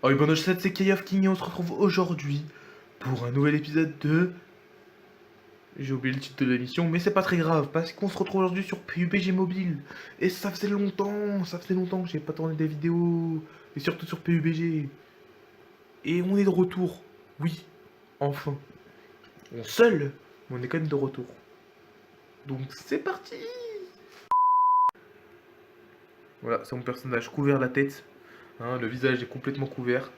Oh, bonne chaussette, c'est Kay of King et on se retrouve aujourd'hui pour un nouvel épisode de... J'ai oublié le titre de l'émission, mais c'est pas très grave, parce qu'on se retrouve aujourd'hui sur PUBG Mobile. Et ça faisait longtemps que j'ai pas tourné des vidéos, et surtout sur PUBG. Et on est de retour, oui, enfin. On seul, mais on est quand même de retour. Donc c'est parti. Voilà, c'est mon personnage couvert la tête. Hein, le visage est complètement couvert,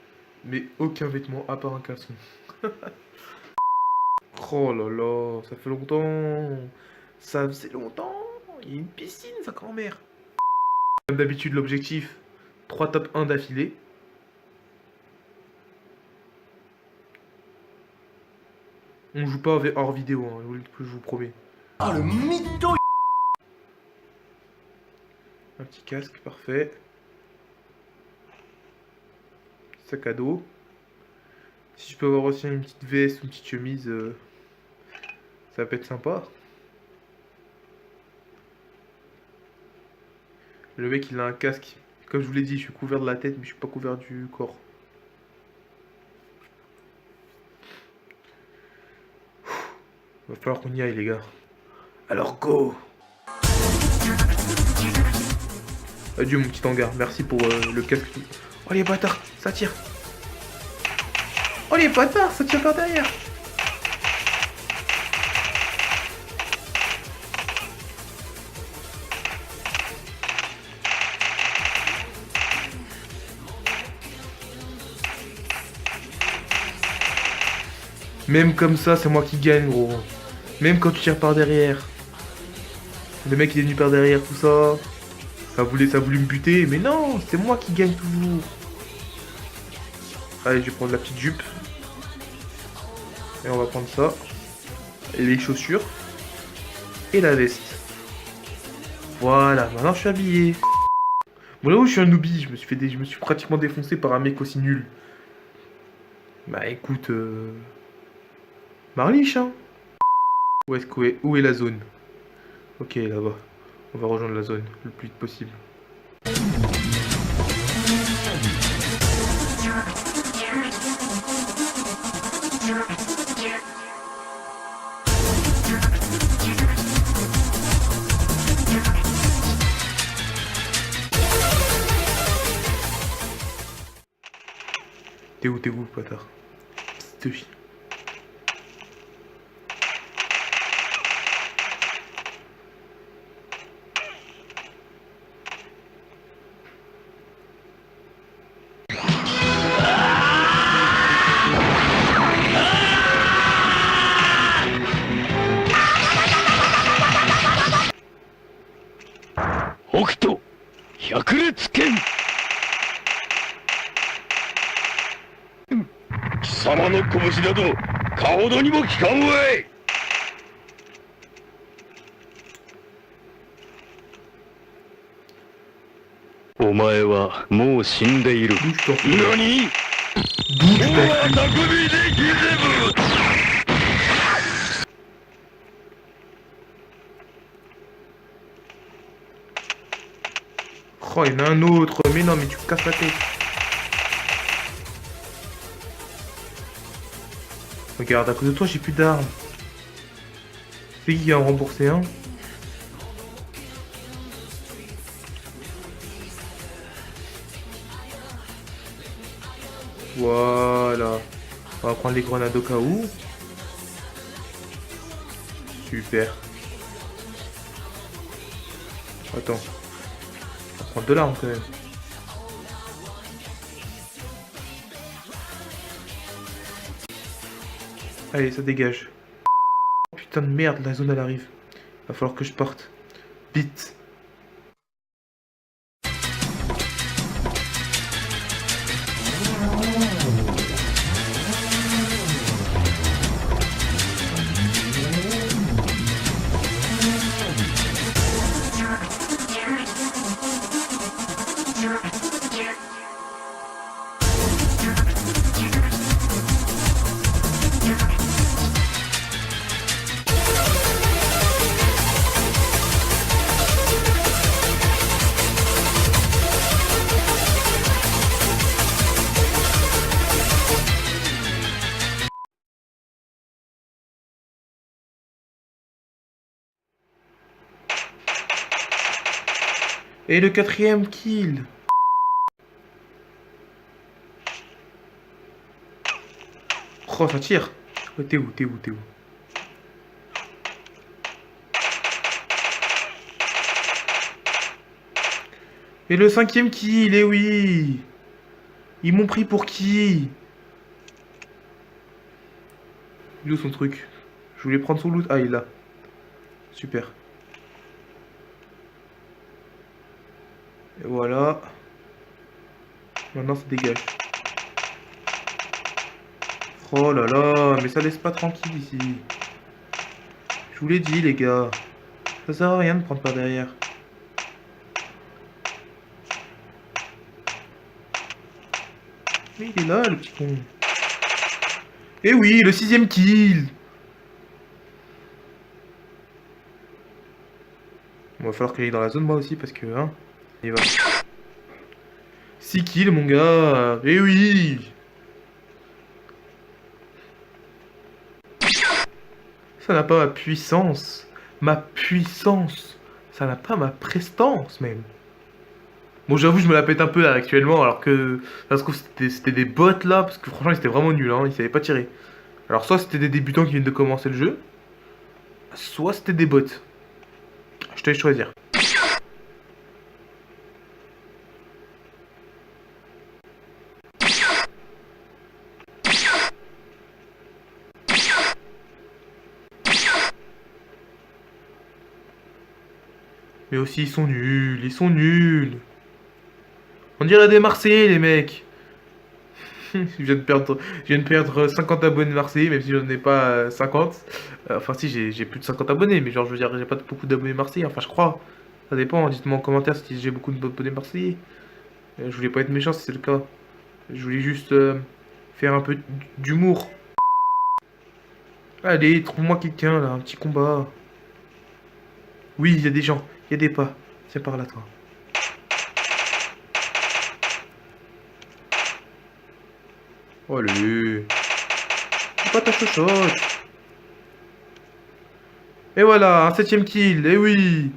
mais aucun vêtement à part un caleçon. Oh là là, ça fait longtemps. Ça faisait longtemps. Il y a une piscine, sa grand-mère. Comme d'habitude, l'objectif, 3 top 1 d'affilée. On joue pas hors vidéo, hein, je vous promets. Ah, le mytho! Un petit casque, parfait. Sac à dos. Si je peux avoir aussi une petite veste, une petite chemise, ça peut être sympa. Le mec, il a un casque. Comme je vous l'ai dit, je suis couvert de la tête, mais je suis pas couvert du corps. Va falloir qu'on y aille, les gars. Alors, go! Adieu, mon petit hangar. Merci pour le casque. Oh, les bâtards, ça tire. Oh, les bâtards, ça tire par derrière. Même comme ça, c'est moi qui gagne, gros. Même quand tu tires par derrière. Le mec, il est venu par derrière, tout ça. Ça voulait me buter, mais non, c'est moi qui gagne toujours. Allez, je vais prendre la petite jupe. Et on va prendre ça. Et les chaussures. Et la veste. Voilà, maintenant je suis habillé. Bon, là où je suis un newbie, je me suis pratiquement défoncé par un mec aussi nul. Bah écoute, Marliche, hein. Où est la zone? Ok, là-bas. On va rejoindre la zone le plus vite possible. T'es où, bâtard? Petite fille. Octo 百裂拳。貴様の拳などかほどにも効かんわい。お前はもう死んでいる。何？今日は匠でギゼブ。Oh, il y en a un autre. Mais non, mais tu me casses la tête. Regarde, à cause de toi, j'ai plus d'armes. C'est qui a en remboursé un? Voilà. On va prendre les grenades au cas où. Super. Attends. On va prendre de l'arme quand même. Allez, ça dégage. Oh, putain de merde, la zone elle arrive. Va falloir que je parte. Vite. Et le 4ème kill. Oh, ça tire. Oh, t'es où? Et le 5ème kill, eh oui. Ils m'ont pris pour qui? Il est où son truc? Je voulais prendre son loot. Ah, il est là. Super. Et voilà. Maintenant, ça dégage. Oh là là, mais ça laisse pas tranquille ici. Je vous l'ai dit, les gars. Ça sert à rien de prendre par derrière. Mais il est là, le petit con. Eh oui, le 6ème kill. Bon, va falloir qu'il aille dans la zone, moi aussi, parce que, hein, il va. 6 kills, mon gars. Eh oui. Ça n'a pas ma puissance. Ma puissance. Ça n'a pas ma prestance, même. Bon, j'avoue, je me la pète un peu, là, actuellement, alors que... Ça se trouve, c'était des bots, là, parce que franchement, ils étaient vraiment nuls, hein. Ils savaient pas tirer. Alors, soit c'était des débutants qui viennent de commencer le jeu, soit c'était des bots. Je te laisse choisir. Mais aussi, ils sont nuls, ils sont nuls. On dirait des Marseillais, les mecs. Je viens de perdre 50 abonnés Marseillais, même si j'en ai pas 50. Enfin, si, j'ai plus de 50 abonnés, mais genre, je veux dire, j'ai pas beaucoup d'abonnés Marseillais. Enfin, je crois. Ça dépend. Dites-moi en commentaire si j'ai beaucoup d'abonnés Marseillais. Je voulais pas être méchant si c'est le cas. Je voulais juste faire un peu d'humour. Allez, trouve-moi quelqu'un là, un petit combat. Oui, il y a des gens, il y a des pas. C'est par là, toi. Allez. C'est pas ta chochotte. Et voilà, un 7ème kill, eh oui.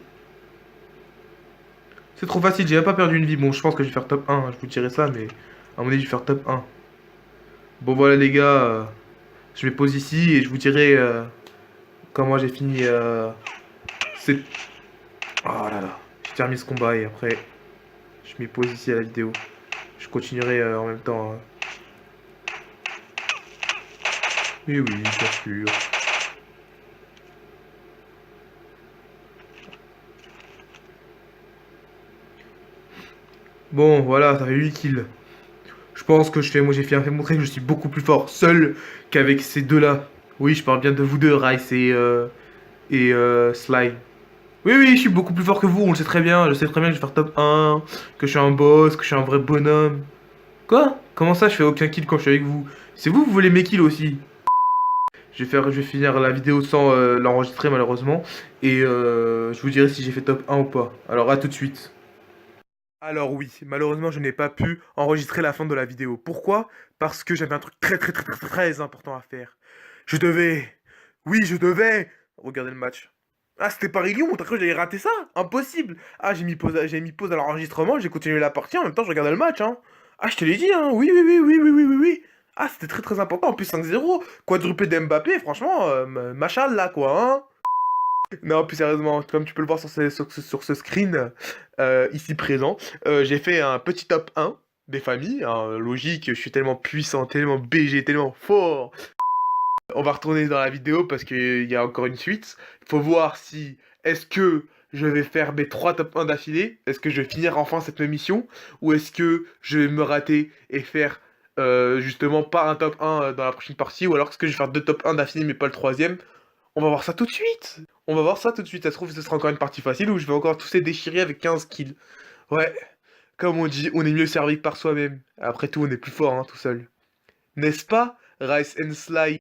C'est trop facile, j'ai même pas perdu une vie. Bon, je pense que je vais faire top 1, je vous dirai ça, mais à mon avis, je vais faire top 1. Bon, voilà les gars, je me pose ici et je vous dirai comment j'ai fini cette... Oh là là, je termine ce combat et après, je m'y pose ici à la vidéo. Je continuerai en même temps. Et oui, bien sûr. Bon, voilà, ça fait 8 kills. Je pense que moi j'ai fait montrer que je suis beaucoup plus fort seul qu'avec ces deux-là. Oui, je parle bien de vous deux, Rice et Sly. Oui, oui, je suis beaucoup plus fort que vous, on le sait très bien. Je sais très bien que je vais faire top 1, que je suis un boss, que je suis un vrai bonhomme. Quoi? Comment ça, je fais aucun kill quand je suis avec vous? C'est vous voulez mes kills aussi. Je vais finir la vidéo sans l'enregistrer malheureusement. Et je vous dirai si j'ai fait top 1 ou pas. Alors à tout de suite. Alors oui, malheureusement je n'ai pas pu enregistrer la fin de la vidéo. Pourquoi? Parce que j'avais un truc très important à faire. Je devais... Oui, je devais... Regarder le match. Ah, c'était Paris-Lyon, t'as cru que j'allais rater ça? Impossible! Ah, j'ai mis pause à l'enregistrement, j'ai continué la partie, en même temps je regardais le match, hein. Ah, je te l'ai dit, hein. Oui, oui, oui, oui, oui, oui, oui, oui. Ah, c'était très important, en plus 5-0. Quadruplé d'Mbappé, franchement, machallah, quoi, hein. Non, plus sérieusement, comme tu peux le voir sur ce screen ici présent, j'ai fait un petit top 1 des familles. Hein, logique, je suis tellement puissant, tellement BG, tellement fort. On va retourner dans la vidéo parce qu'il y a encore une suite. Il faut voir si est-ce que je vais faire mes 3 top 1 d'affilée. Est-ce que je vais finir enfin cette mission ou est-ce que je vais me rater et faire justement pas un top 1 dans la prochaine partie ou alors est-ce que je vais faire 2 top 1 d'affilée mais pas le troisième. On va voir ça tout de suite. On va voir ça tout de suite. Ça se trouve, ce sera encore une partie facile où je vais encore tous les déchirer avec 15 kills. Ouais, comme on dit, on est mieux servi que par soi-même. Après tout, on est plus fort, hein, tout seul. N'est-ce pas, Rice and Sly?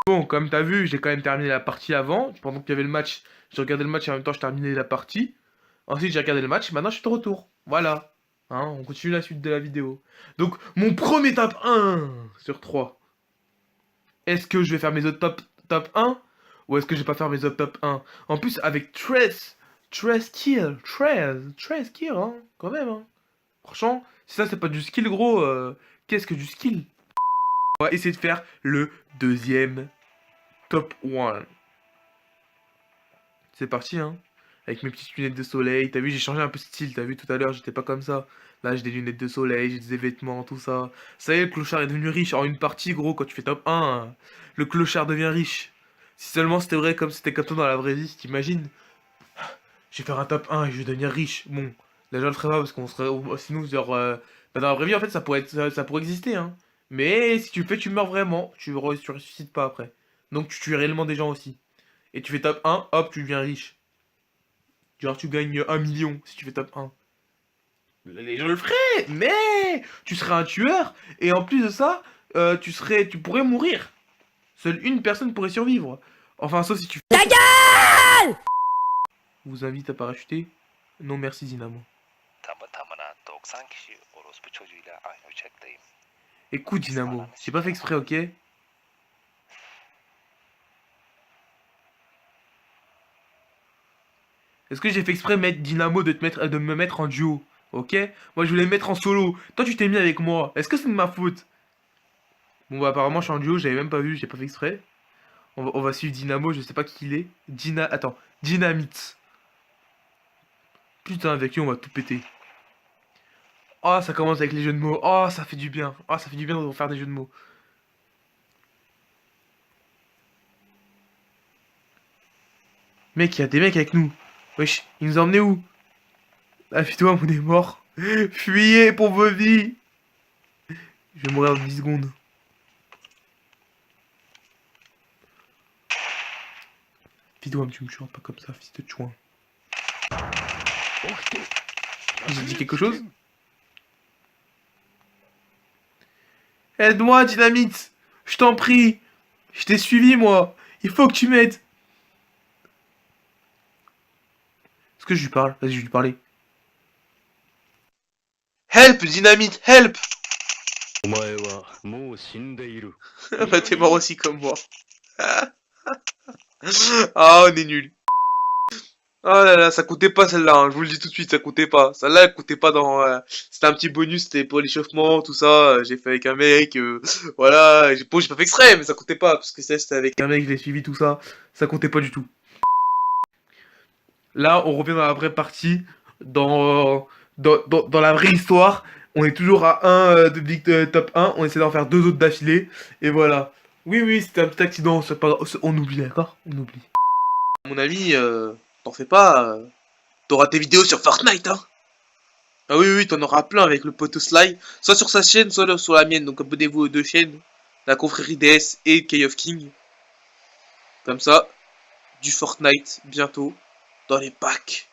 Bon, comme t'as vu, j'ai quand même terminé la partie avant. Pendant qu'il y avait le match, j'ai regardé le match et en même temps, je terminais la partie. Ensuite, j'ai regardé le match. Maintenant, je suis de retour. Voilà. Hein, on continue la suite de la vidéo. Donc, mon premier top 1 sur 3. Est-ce que je vais faire mes autres top 1? Ou est-ce que je vais pas faire mes autres top 1? En plus, avec 13 13 kills, 13 kills, hein, quand même, hein. Franchement, si ça c'est pas du skill, gros, qu'est-ce que du skill? On va essayer de faire le deuxième top 1. C'est parti, hein. Avec mes petites lunettes de soleil. T'as vu, j'ai changé un peu de style. T'as vu, tout à l'heure, j'étais pas comme ça. Là, j'ai des lunettes de soleil, j'ai des vêtements, tout ça. Ça y est, le clochard est devenu riche. En une partie, gros, quand tu fais top 1, le clochard devient riche. Si seulement c'était vrai comme c'était comme ça dans la vraie vie, t'imagines? Je vais faire un top 1 et je vais devenir riche. Bon, là, je le ferai pas parce qu'on serait. Sinon, genre. Bah, dans la vraie vie, en fait, ça pourrait, ça pourrait exister, hein. Mais si tu le fais, tu meurs vraiment. Tu ressuscites pas après. Donc, tu tues réellement des gens aussi. Et tu fais top 1, hop, tu deviens riche. Genre, tu gagnes 1 million si tu fais top 1. Les gens le feraient, mais tu serais un tueur. Et en plus de ça, tu pourrais mourir. Seule une personne pourrait survivre. Enfin, sauf si tu fais. Ta gueule! Vous invite à parachuter. Non, merci, Dynamo. Écoute, Dynamo, j'ai pas fait exprès, ok? Est-ce que j'ai fait exprès mettre Dynamo de me mettre en duo? Ok? Moi, je voulais me mettre en solo. Toi, tu t'es mis avec moi. Est-ce que c'est de ma faute? Bon, bah, apparemment, je suis en duo, j'avais même pas vu, j'ai pas fait exprès. On va suivre Dynamo, je sais pas qui il est. Attends, Dynamite. Putain, avec lui, on va tout péter. Oh, ça commence avec les jeux de mots. Oh, ça fait du bien. Oh, ça fait du bien de faire des jeux de mots. Mec, il y a des mecs avec nous. Wesh, ils nous ont emmenés où? Ah, putain, on est mort. Fuyez pour vos vies. Je vais mourir dans 10 secondes. Vidéo, tu me tueras pas comme ça, fils de chouin. J'ai dit quelque chose? Aide-moi, Dynamite. Je t'en prie. Je t'ai suivi, moi. Il faut que tu m'aides. Est-ce que je lui parle? Vas-y, je vais lui parler. Help, Dynamite, help! Bah, t'es mort aussi comme moi. Ah, on est nul. Oh là là, ça coûtait pas celle-là, hein, je vous le dis tout de suite, ça coûtait pas. Celle-là, elle coûtait pas dans. C'était un petit bonus, c'était pour l'échauffement, tout ça. J'ai fait avec un mec, voilà. J'ai pas fait exprès, mais ça coûtait pas, parce que ça, c'était avec un mec, je l'ai suivi, tout ça. Ça comptait pas du tout. Là, on revient dans la vraie partie, dans la vraie histoire. On est toujours à 1 de top 1, on essaie d'en faire 2 autres d'affilée, et voilà. Oui, oui, c'était un petit accident, on oublie, d'accord? On oublie. Mon ami, t'en fais pas, t'auras tes vidéos sur Fortnite, hein? Ah oui, oui, t'en auras plein avec le poteau Sly, soit sur sa chaîne, soit sur la mienne, donc abonnez-vous aux deux chaînes, la confrérie DS et Key of King. Comme ça, du Fortnite bientôt, dans les packs.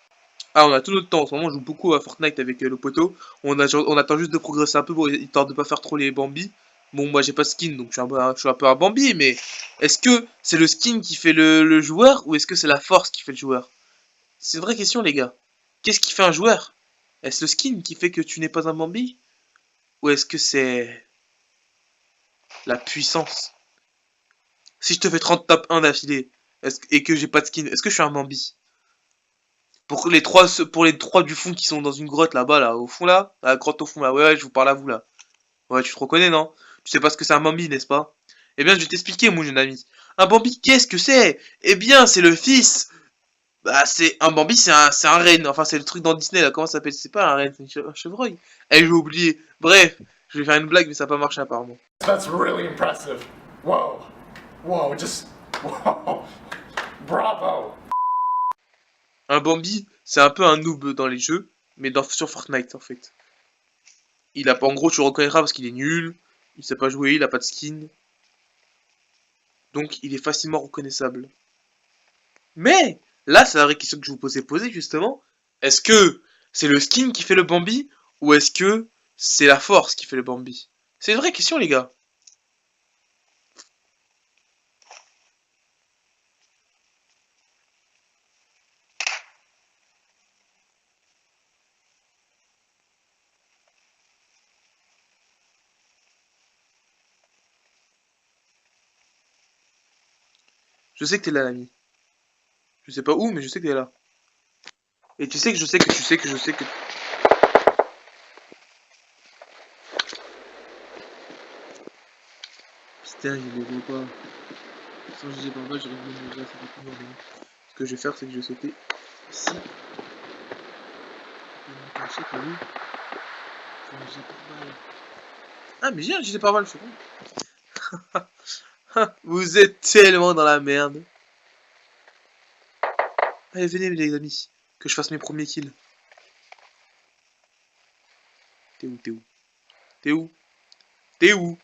Ah, on a tout notre temps. En ce moment, on joue beaucoup à Fortnite avec le poteau. On attend juste de progresser un peu pour histoire de pas faire trop les Bambi. Bon, moi, j'ai pas de skin, donc je suis un peu un Bambi, mais est-ce que c'est le skin qui fait le joueur ou est-ce que c'est la force qui fait le joueur? C'est une vraie question, les gars. Qu'est-ce qui fait un joueur? Est-ce le skin qui fait que tu n'es pas un Bambi? Ou est-ce que c'est la puissance? Si je te fais 30 top 1 d'affilée et que j'ai pas de skin, est-ce que je suis un Bambi? Pour les trois du fond qui sont dans une grotte là-bas, là, au fond là, la grotte au fond là, ouais, je vous parle à vous là. Ouais, tu te reconnais, non? Tu sais pas ce que c'est un Bambi, n'est-ce pas? Eh bien, je vais t'expliquer, mon jeune ami. Un Bambi, qu'est-ce que c'est? Eh bien, c'est le fils. Bah, c'est un Bambi, c'est un renne. Enfin, c'est le truc dans Disney là. Comment ça s'appelle? C'est pas un renne, c'est un chevreuil. Eh, j'ai oublié. Bref, je vais faire une blague, mais ça va pas marcher apparemment. That's really impressive. Whoa. Whoa, just. Whoa. Bravo. Un Bambi, c'est un peu un noob dans les jeux, mais sur Fortnite en fait. Il a pas, en gros, tu le reconnaîtras parce qu'il est nul, il sait pas jouer, il a pas de skin. Donc, il est facilement reconnaissable. Mais, là, c'est la vraie question que je vous poser justement. Est-ce que c'est le skin qui fait le Bambi ou est-ce que c'est la force qui fait le Bambi? C'est une vraie question, les gars. Je sais que t'es là, l'ami. Je sais pas où, mais je sais que t'es là. Et tu sais que je sais que tu sais que je sais que... Putain, il les voit pas. Sans GG par balle, j'aurais voulu manger assez rapidement. Ce que je vais faire, c'est que je vais sauter ici. Je vais me cacher, t'as vu? Sans GG par balle. Ah, mais j'ai un GG par balle, je suis con. Vous êtes tellement dans la merde. Allez, venez les amis, que je fasse mes premiers kills. T'es où? T'es où? T'es où? T'es où?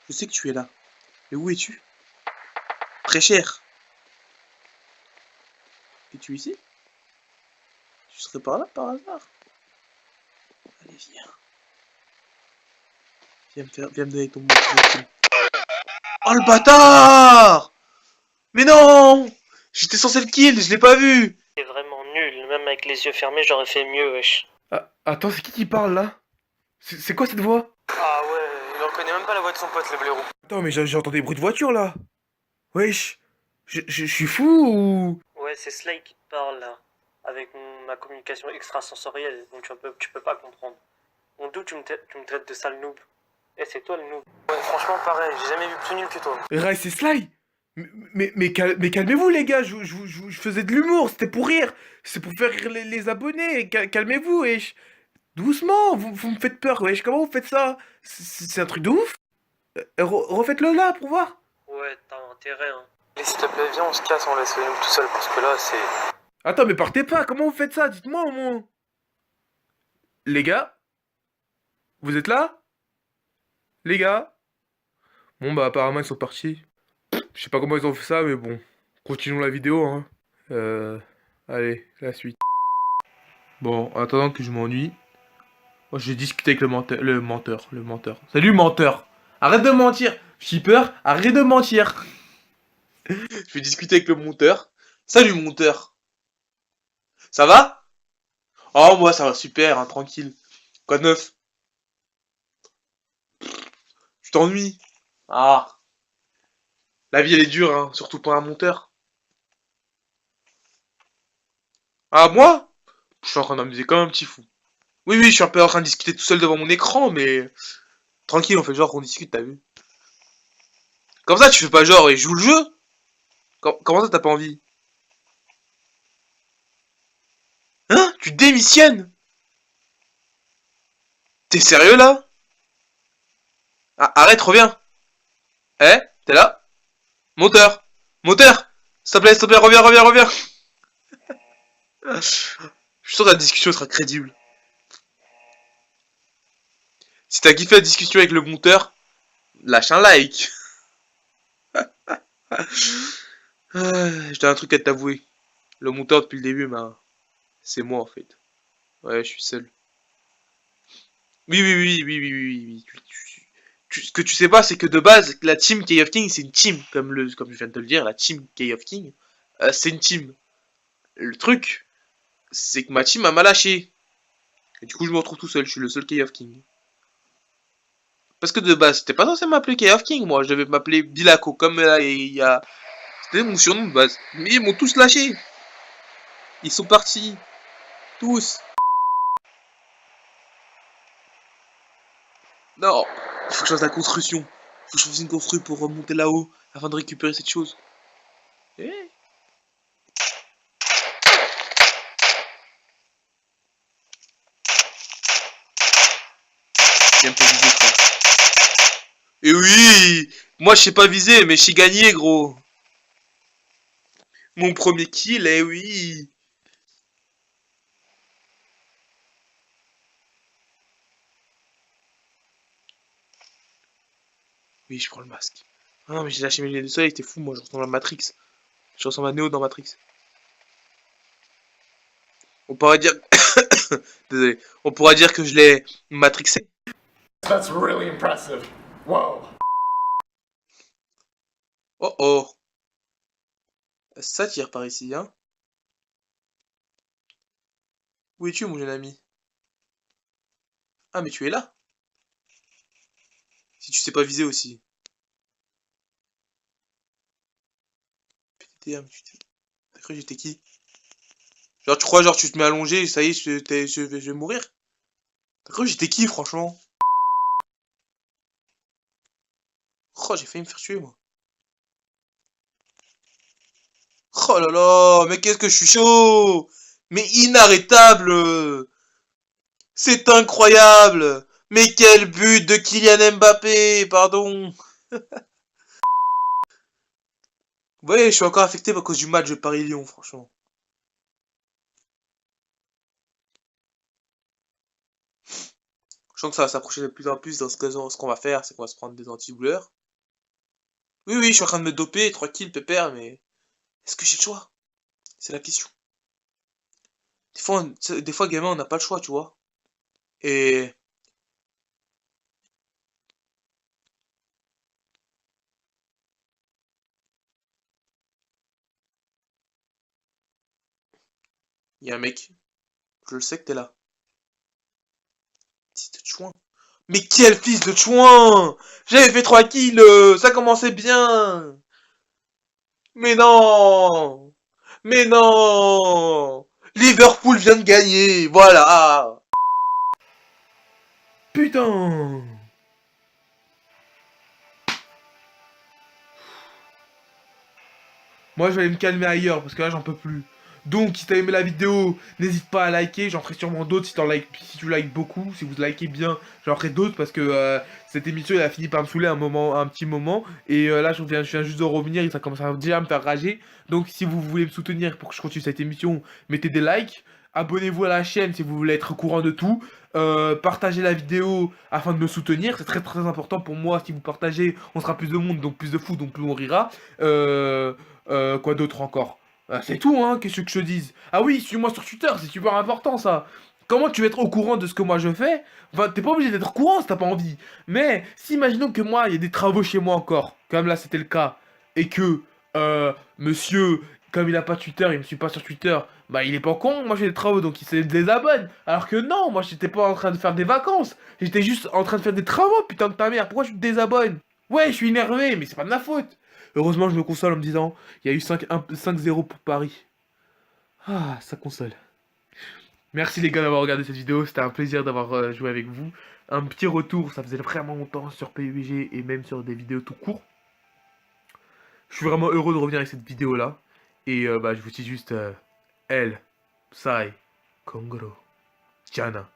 Je sais que tu es là. Mais où es-tu? Très cher. Es-tu ici? Tu serais par là par hasard? Allez, viens. Viens me donner ton kill. Oh le bâtard! Mais non! J'étais censé le kill, je l'ai pas vu! C'est vraiment nul, même avec les yeux fermés, j'aurais fait mieux, wesh. Ah, attends, c'est qui parle là? C'est quoi cette voix? Ah ouais, il reconnaît même pas la voix de son pote, le blaireau. Attends, mais j'ai entendu des bruits de voiture là. Wesh, je suis fou ou... Ouais, c'est Slay qui te parle là, avec ma communication extrasensorielle, donc tu peux pas comprendre. Donc d'où tu me traites de sale noob? Eh, c'est toi le noob. Ouais, franchement, pareil, j'ai jamais vu plus nul que toi. Rai, c'est Sly. Mais calmez-vous les gars, je faisais de l'humour, c'était pour rire. C'est pour faire rire les abonnés, calmez-vous, wesh. Doucement, vous me faites peur, wesh, comment vous faites ça? C'est un truc de ouf. Refaites-le là pour voir. Ouais, t'as intérêt, hein. Et s'il te plaît, viens, on se casse, on laisse le noob tout seul, parce que là, c'est... Attends, mais partez pas, comment vous faites ça? Dites-moi au moins. Les gars? Vous êtes là? Les gars? Bon bah apparemment ils sont partis. Je sais pas comment ils ont fait ça, mais bon. Continuons la vidéo, hein. Allez, la suite. Bon, en attendant que je m'ennuie, moi je vais discuter avec le menteur. Salut menteur! Arrête de mentir! Shipper, arrête de mentir! Je vais discuter avec le monteur. Salut monteur! Ça va? Oh moi ça va super, hein, tranquille. Quoi de neuf? Tu t'ennuies? Ah. La vie elle est dure, hein, surtout pour un monteur. Ah moi? Je suis en train d'amuser comme un petit fou. Oui, oui, je suis un peu en train de discuter tout seul devant mon écran, mais... Tranquille, on fait genre qu'on discute, t'as vu? Comme ça, tu fais pas genre et joue le jeu? Comment ça, t'as pas envie? Hein? Tu démissionnes? T'es sérieux, là? Ah, arrête, reviens. Eh? T'es là? Moteur! Moteur! S'il te plaît, reviens, reviens, reviens! Je suis sûr que la discussion sera crédible. Si t'as kiffé la discussion avec le monteur, lâche un like. J'ai un truc à t'avouer. Le monteur depuis le début, bah, c'est moi en fait. Ouais, je suis seul. Oui, oui, oui, oui, oui, oui, oui. Ce que tu sais pas, c'est que de base, la team K of King, c'est une team. Comme je viens de te le dire, la team K of King, c'est une team. Le truc, c'est que ma team m'a lâché. Et du coup, je me retrouve tout seul. Je suis le seul K of King. Parce que de base, c'était pas censé m'appeler K of King, moi. Je devais m'appeler Bilako, comme là, il y a... C'était mon surnom de base. Mais ils m'ont tous lâché. Ils sont partis. Tous. Non. Il faut que je fasse la construction. Il faut que je fasse une construction pour remonter là-haut. Afin de récupérer cette chose. Eh. Viens pas viser, frère. Et oui. Moi, je sais pas viser, mais je sais gagner, gros. Mon premier kill, eh oui. Oui, je prends le masque. Ah, mais j'ai lâché mes lunettes de soleil, t'es fou, moi, je ressemble à Matrix. Je ressemble à Neo dans Matrix. On pourrait dire... Désolé. On pourrait dire que je l'ai matrixé. That's really impressive. Whoa. Oh oh. Ça tire par ici, hein. Où es-tu, mon jeune ami? Ah, mais tu es là. Si tu sais pas viser aussi. Putain, mais tu t'es... T'as cru que j'étais qui? Genre, tu crois, genre, tu te mets allongé, ça y est, je vais mourir? T'as cru que j'étais qui, franchement? Oh, j'ai failli me faire tuer, moi. Oh là là, mais qu'est-ce que je suis chaud! Mais inarrêtable! C'est incroyable! Mais quel but de Kylian Mbappé, pardon! Vous voyez, je suis encore affecté à cause du match de Paris-Lyon, franchement. Je sens que ça va s'approcher de plus en plus dans ce qu'on va faire, c'est qu'on va se prendre des anti-douleurs. Oui, oui, je suis en train de me doper, tranquille, pépère, mais est-ce que j'ai le choix? C'est la question. Des fois, gamin, on n'a pas le choix, tu vois. Et il y a un mec, je le sais que t'es là. Fils de chouin. Mais quel fils de chouin! J'avais fait 3 kills, ça commençait bien! Mais non! Mais non! Liverpool vient de gagner, voilà! Putain! Moi, je vais aller me calmer ailleurs, parce que là, j'en peux plus. Donc, si t'as aimé la vidéo, n'hésite pas à liker. J'en ferai sûrement d'autres si tu likes beaucoup. Si vous likez bien, j'en ferai d'autres, parce que cette émission, elle a fini par me saouler un petit moment. Et là, je viens juste de revenir, et ça commence déjà à me faire rager. Donc, si vous voulez me soutenir pour que je continue cette émission, mettez des likes. Abonnez-vous à la chaîne si vous voulez être au courant de tout. Partagez la vidéo afin de me soutenir. C'est très très important pour moi. Si vous partagez, on sera plus de monde, donc plus de fous, donc plus on rira. Quoi d'autre encore? C'est tout, hein, qu'est-ce que je te dise? Ah oui, suis-moi sur Twitter, c'est super important ça. Comment tu vas être au courant de ce que moi je fais? Enfin, t'es pas obligé d'être au courant si t'as pas envie. Mais, si imaginons que moi, il y a des travaux chez moi encore, comme là c'était le cas, et que, monsieur, comme il a pas Twitter, il me suit pas sur Twitter, bah il est pas con, moi j'ai des travaux donc il se désabonne. Alors que non, moi j'étais pas en train de faire des vacances, j'étais juste en train de faire des travaux, putain de ta mère, pourquoi tu te désabonnes? Ouais, je suis énervé, mais c'est pas de ma faute. Heureusement, je me console en me disant, il y a eu 5-0 pour Paris. Ah, ça console. Merci les gars d'avoir regardé cette vidéo, c'était un plaisir d'avoir joué avec vous. Un petit retour, ça faisait vraiment longtemps sur PUBG et même sur des vidéos tout court. Je suis vraiment heureux de revenir avec cette vidéo là. Et bah, je vous dis juste, El, Sai, Kongoro, Tiana.